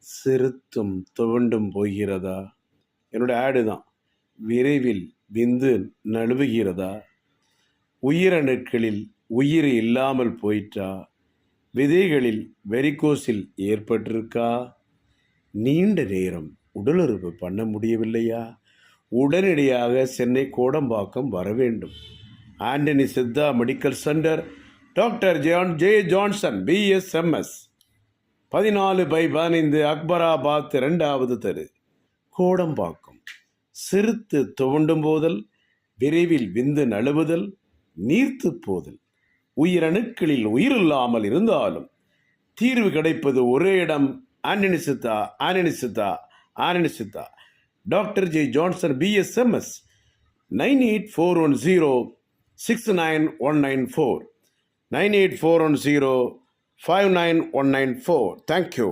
சிறுத்தும் துவண்டும் போகிறதா? என்னோட ஆடு தான். விரைவில் விந்து நழுவுகிறதா? உயிரணுக்களில் உயிர் இல்லாமல் போயிட்டா? விதைகளில் வெரிகோஸில் ஏற்பட்டிருக்கா? நீண்ட நேரம் உடலுறவு பண்ண முடியவில்லையா? உடனடியாக சென்னை கோடம்பாக்கம் வர வேண்டும். Antony Siddha medical centre, doctor J Johnson, BSMS, 14/15 Akbarabad 2வது தெரு, கோடம்பாக்கம். சிறுத்து துவண்டும் போதல், விரைவில் விந்து நழுவுதல், நீர்த்து போதல், உயிரணுக்களில் உயிர் இல்லாமல் இருந்தாலும் தீர்வு கிடைப்பது ஒரே இடம். Antony Siddha, doctor J Johnson, BSMS, 9841069194, 9841059194. Thank you.